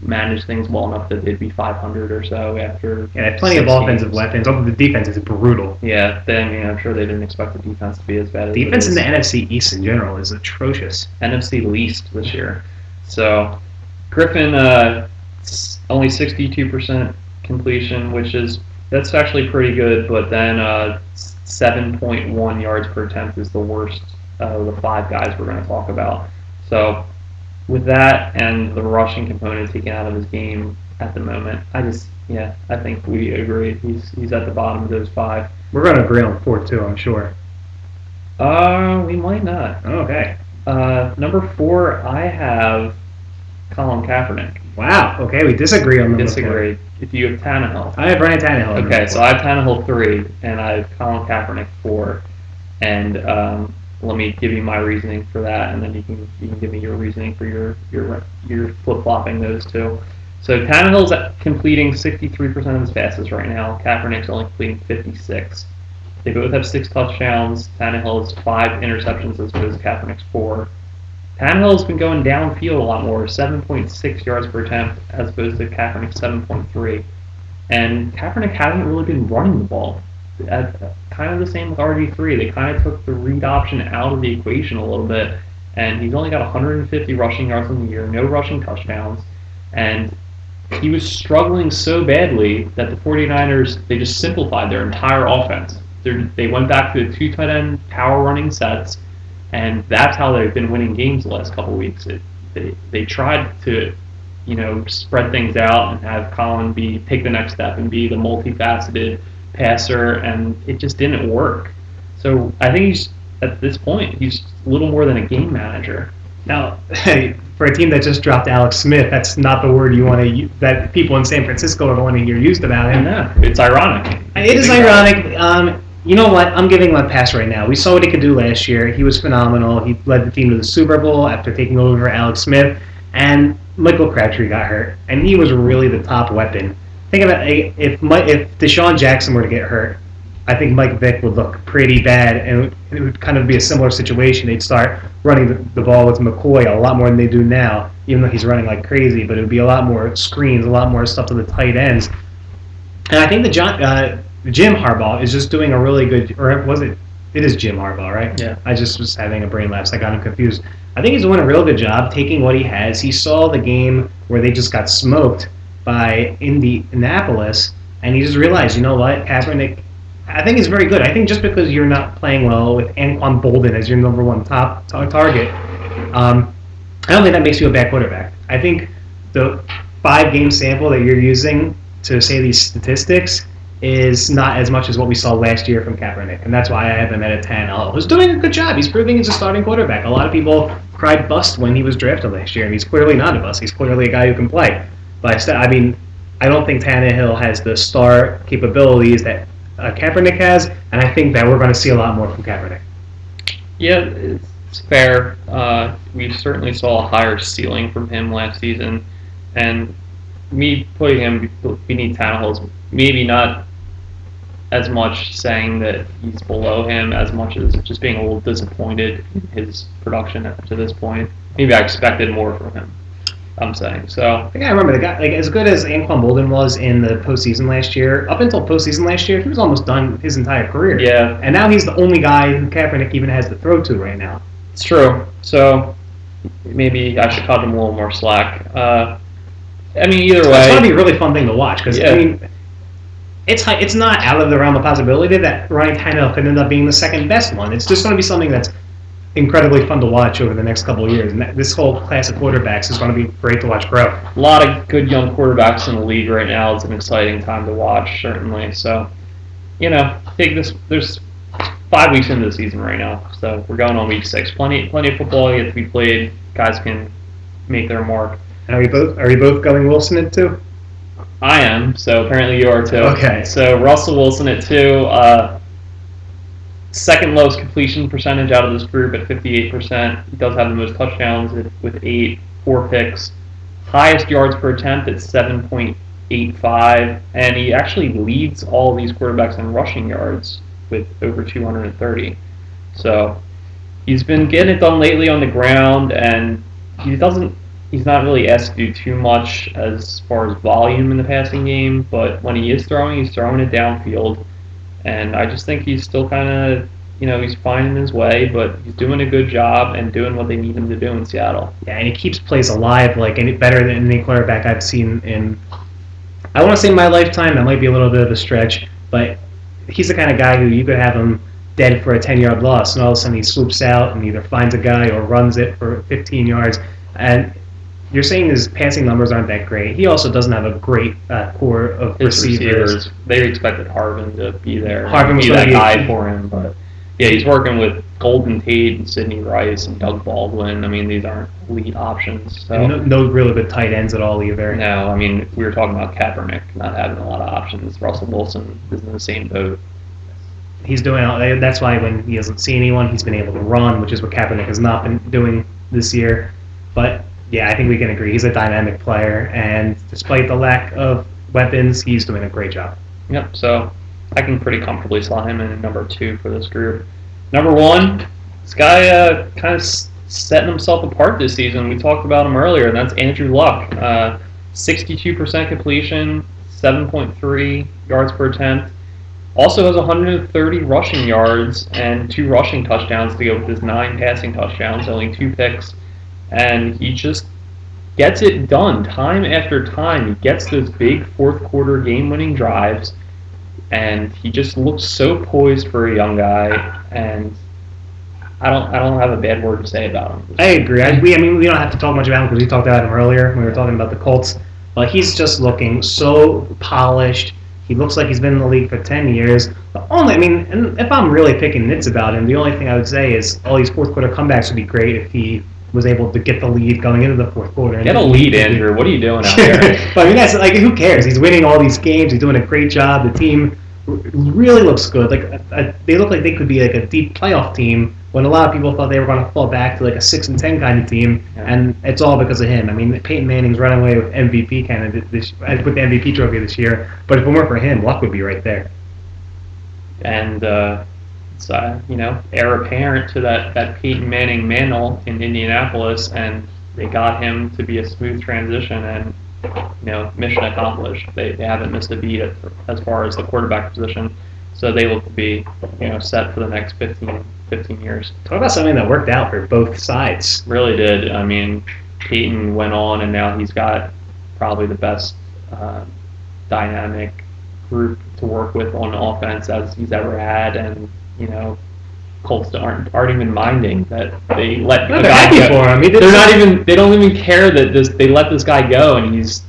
managed things well enough that they'd be 500 or so after. Yeah, they have plenty of offensive weapons. Although the defense is brutal. Yeah, then I'm sure they didn't expect the defense to be as bad as defense in the NFC East in general is atrocious. NFC least this year. So Griffin only 62% completion, that's actually pretty good. But then 7.1 yards per attempt is the worst of the 5 guys we're going to talk about. So with that and the rushing component taken out of his game at the moment, I think we agree he's at the bottom of those 5. We're going to agree on 4 too, I'm sure. We might not. Okay. Number 4, I have Colin Kaepernick. Wow. Okay, we disagree on number 4. Disagree. If you have Tannehill. I have Ryan Tannehill. Okay, so I have Tannehill 3, and I have Colin Kaepernick 4, and let me give you my reasoning for that, and then you can give me your reasoning for your flip-flopping those two. So Tannehill's completing 63% of his passes right now. Kaepernick's only completing 56%. They both have 6 touchdowns. Tannehill has 5 interceptions as opposed to Kaepernick's 4. Tannehill's been going downfield a lot more, 7.6 yards per attempt as opposed to Kaepernick's 7.3. And Kaepernick hasn't really been running the ball. Kind of the same with RG3. They kind of took the read option out of the equation a little bit, and he's only got 150 rushing yards in the year, no rushing touchdowns, and he was struggling so badly that the 49ers, they just simplified their entire offense. They went back to the 2 tight end power running sets, and that's how they've been winning games the last couple of weeks. They tried to spread things out and have Colin take the next step and be the multifaceted passer, and it just didn't work. So I think at this point he's a little more than a game manager. Now, for a team that just dropped Alex Smith, that's not the word you want to use, that people in San Francisco are going to hear used about him. Yeah, it's ironic. It is ironic. You know what? I'm giving him a pass right now. We saw what he could do last year. He was phenomenal. He led the team to the Super Bowl after taking over for Alex Smith, and Michael Crabtree got hurt, and he was really the top weapon. Think about if Deshaun Jackson were to get hurt, I think Mike Vick would look pretty bad, and it would kind of be a similar situation. They'd start running the ball with McCoy a lot more than they do now, even though he's running like crazy, but it would be a lot more screens, a lot more stuff to the tight ends. And I think Jim Harbaugh is just doing a really good, or was it? It is Jim Harbaugh, right? Yeah. I just was having a brain lapse. I got him confused. I think he's doing a real good job taking what he has. He saw the game where they just got smoked by Indianapolis, and he just realized, you know what, Kaepernick, I think he's very good. I think just because you're not playing well with Anquan Bolden as your number 1 top target, I don't think that makes you a bad quarterback. I think the 5-game sample that you're using to say these statistics is not as much as what we saw last year from Kaepernick, and that's why I have him at a 10. He's doing a good job. He's proving he's a starting quarterback. A lot of people cried bust when he was drafted last year, and he's clearly not a bust. He's clearly a guy who can play. But I don't think Tannehill has the star capabilities that Kaepernick has, and I think that we're going to see a lot more from Kaepernick. Yeah, it's fair. We certainly saw a higher ceiling from him last season, and me putting him beneath Tannehill is maybe not as much saying that he's below him as much as just being a little disappointed in his production up to this point. Maybe I expected more from him, I'm saying. So I think I remember the guy, like, as good as Anquan Bolden was in the postseason last year, up until postseason last year, he was almost done his entire career. Yeah. And now he's the only guy who Kaepernick even has to throw to right now. It's true. So maybe I should cut him a little more slack. Either way. It's going to be a really fun thing to watch because, yeah. It's not out of the realm of possibility that Ryan Tannehill could end up being the second best one. It's just going to be something that's incredibly fun to watch over the next couple of years. And this whole class of quarterbacks is going to be great to watch grow. A lot of good young quarterbacks in the league right now. It's an exciting time to watch, certainly. So take this. There's 5 weeks into the season right now, so we're going on week 6. Plenty of football yet to be played. Guys can make their mark. And are you both going Wilson at 2? I am, so apparently you are too. Okay. So Russell Wilson at 2. Second lowest completion percentage out of this group at 58%. He does have the most touchdowns with 8, 4 picks. Highest yards per attempt at 7.85, and he actually leads all these quarterbacks in rushing yards with over 230. So he's been getting it done lately on the ground, and he's not really asked to do too much as far as volume in the passing game, but when he is throwing, he's throwing it downfield. And I just think he's still kind of, he's finding his way, but he's doing a good job and doing what they need him to do in Seattle. Yeah, and he keeps plays alive better than any quarterback I've seen in, I want to say my lifetime. That might be a little bit of a stretch, but he's the kind of guy who you could have him dead for a 10-yard loss, and all of a sudden he swoops out and either finds a guy or runs it for 15 yards. And you're saying his passing numbers aren't that great. He also doesn't have a great core of receivers. They expected Harvin to be there. Harvin was be that guy for him, but yeah, he's working with Golden Tate and Sidney Rice and Doug Baldwin. I mean, these aren't elite options. So. No really good tight ends at all either. No, I mean, we were talking about Kaepernick not having a lot of options. Russell Wilson is in the same boat. He's doing. That's why when he doesn't see anyone, he's been able to run, which is what Kaepernick has not been doing this year. But yeah, I think we can agree he's a dynamic player, and despite the lack of weapons, he's doing a great job. Yep, so I can pretty comfortably slot him in number 2 for this group. Number 1, this guy kind of setting himself apart this season. We talked about him earlier, and that's Andrew Luck. 62% completion, 7.3 yards per attempt. Also has 130 rushing yards and 2 rushing touchdowns to go with his 9 passing touchdowns, only 2 picks. And he just gets it done time after time. He gets those big fourth quarter game-winning drives, and he just looks so poised for a young guy. And I don't have a bad word to say about him. I agree. We don't have to talk much about him because we talked about him earlier when we were talking about the Colts. But he's just looking so polished. He looks like he's been in the league for 10 years. And if I'm really picking nits about him, the only thing I would say is all these fourth quarter comebacks would be great if he was able to get the lead going into the fourth quarter. Get a lead, Andrew. What are you doing out there? But that's who cares? He's winning all these games. He's doing a great job. The team really looks good. They look like they could be a deep playoff team when a lot of people thought they were going to fall back to a 6-10 kind of team, and it's all because of him. I mean, Peyton Manning's running away with MVP candidate with the MVP trophy this year, but if it weren't for him, Luck would be right there. And it's heir apparent to that Peyton Manning mantle in Indianapolis, and they got him to be a smooth transition, and mission accomplished. They haven't missed a beat as far as the quarterback position, so they look to be set for the next 15 years. Talk about something that worked out for both sides. Really did. I mean, Peyton went on, and now he's got probably the best dynamic group to work with on offense as he's ever had, and Colts aren't even minding that they let the guy go. For him. They don't even care that they let this guy go, and he's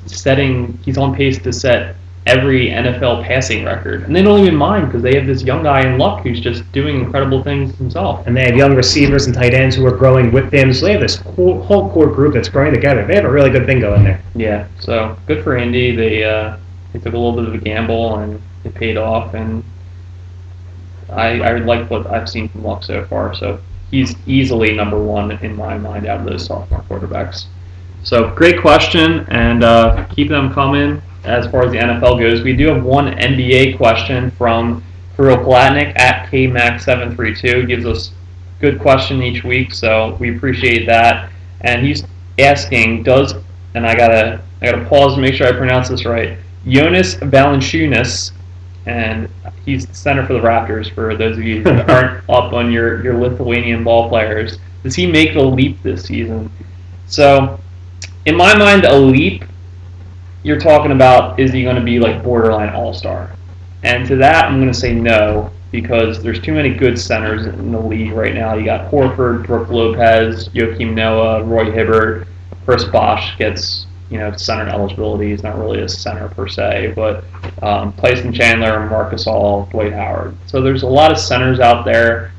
on pace to set every NFL passing record, and they don't even mind because they have this young guy in Luck who's just doing incredible things himself. And they have young receivers and tight ends who are growing with them, so they have this whole core group that's growing together. They have a really good thing going there. Yeah, so good for Indy. They took a little bit of a gamble and it paid off, and I like what I've seen from Luck so far. So he's easily number 1 in my mind out of those sophomore quarterbacks. So great question, and keep them coming. As far as the NFL goes, we do have one NBA question from Kirill Palatnik at KMax732. He gives us a good question each week, so we appreciate that. And he's asking, and I gotta pause to make sure I pronounce this right, Jonas Valanciunas, and he's the center for the Raptors, for those of you that aren't up on your Lithuanian ball players. Does he make the leap this season? So, in my mind, a leap, you're talking about, is he going to be borderline all-star? And to that, I'm going to say no, because there's too many good centers in the league right now. You got Horford, Brook Lopez, Joakim Noah, Roy Hibbert. Chris Bosh gets, center eligibility. He's not really a center per se, but Tyson Chandler, Marcus All, Dwight Howard. So there's a lot of centers out there,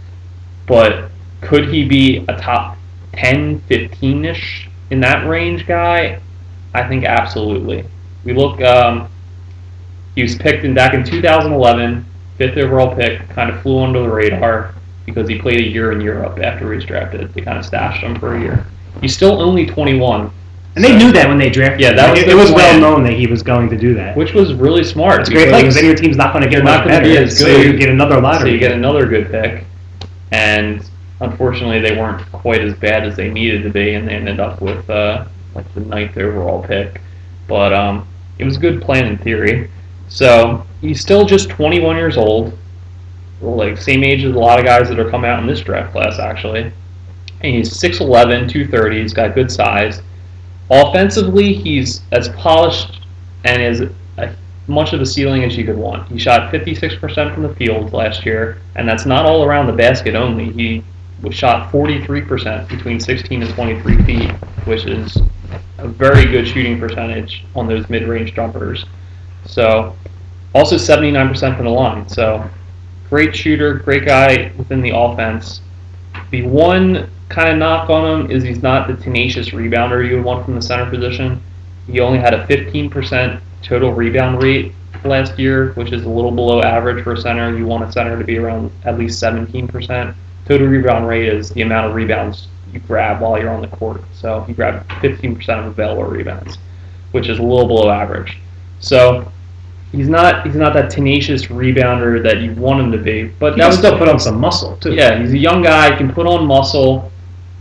but could he be a top 10, 15-ish in that range guy? I think absolutely. We look, he was picked back in 2011, 5th overall pick, kind of flew under the radar because he played a year in Europe after he was drafted. They kind of stashed him for a year. He's still only 21. And they knew that when they drafted him. Yeah, it was well known that he was going to do that. Which was really smart. It's great because then your team's not going to get much better. As good. So you get another lottery. So you get another good pick. And unfortunately, they weren't quite as bad as they needed to be, and they ended up with the 9th overall pick. But it was a good plan in theory. So he's still just 21 years old, same age as a lot of guys that are coming out in this draft class, actually. And he's 6'11", 230. He's got good size. Offensively, he's as polished and as much of a ceiling as you could want. He shot 56% from the field last year, and that's not all around the basket only. He was shot 43% between 16 and 23 feet, which is a very good shooting percentage on those mid-range jumpers. So, also 79% from the line. So, great shooter, great guy within the offense. The one kind of knock on him is he's not the tenacious rebounder you would want from the center position. He only had a 15% total rebound rate last year, which is a little below average for a center. You want a center to be around at least 17%. Total rebound rate is the amount of rebounds you grab while you're on the court. So he grabbed 15% of available rebounds, which is a little below average. So he's not that tenacious rebounder that you want him to be. But he can still put on some muscle too. Yeah, he's a young guy, he can put on muscle,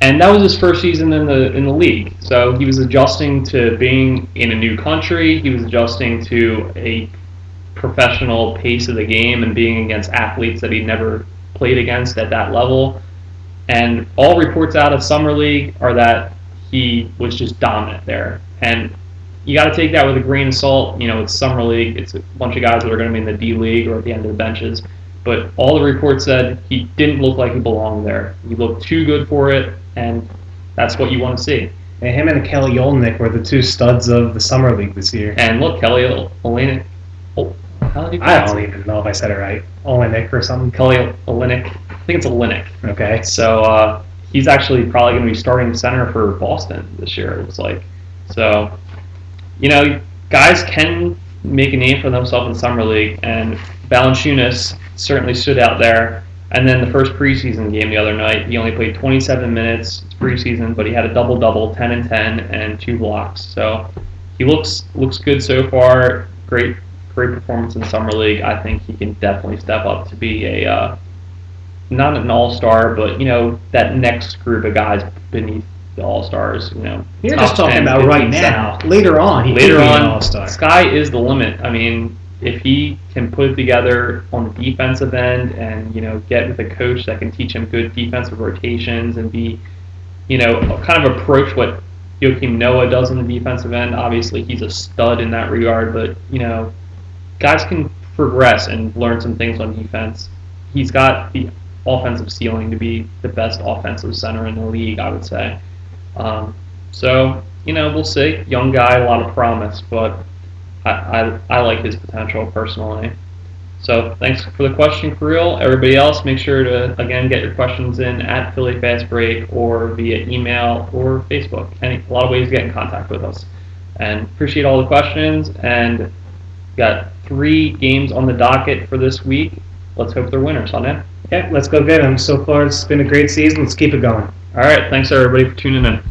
and that was his first season in the league. So he was adjusting to being in a new country. He was adjusting to a professional pace of the game and being against athletes that he never played against at that level. And all reports out of Summer League are that he was just dominant there. And you got to take that with a grain of salt. It's Summer League. It's a bunch of guys that are going to be in the D League or at the end of the benches. But all the reports said he didn't look like he belonged there. He looked too good for it, and that's what you want to see. And him and Kelly Olynyk were the two studs of the Summer League this year. And look, Kelly Olynyk. I don't even know if I said it right. Olynyk or something. Kelly Olynyk. I think it's Olynyk. Okay. So he's actually probably going to be starting center for Boston this year, it looks like. So, guys can make a name for themselves in Summer League, and Valanciunas certainly stood out there. And then the first preseason game the other night, he only played 27 minutes. It's preseason, but he had a double-double, 10 and 10, and 2 blocks. So he looks good so far. Great performance in Summer League. I think he can definitely step up to be a not an all-star, but that next group of guys beneath the all-stars. You're just talking 10, about right now. Later on, he could be an all-star. Sky is the limit. I mean, if he can put it together on the defensive end and get with a coach that can teach him good defensive rotations and be kind of approach what Joakim Noah does on the defensive end. Obviously, he's a stud in that regard, but guys can progress and learn some things on defense. He's got the offensive ceiling to be the best offensive center in the league, I would say. So we'll see. Young guy, a lot of promise, but I like his potential personally. So thanks for the question, Kirill. Everybody else, make sure to, again, get your questions in at Philly Fast Break or via email or Facebook. A lot of ways to get in contact with us. And appreciate all the questions. And got 3 games on the docket for this week. Let's hope they're winners, huh, Ned? Yeah, let's go get them. So far, it's been a great season. Let's keep it going. All right. Thanks, everybody, for tuning in.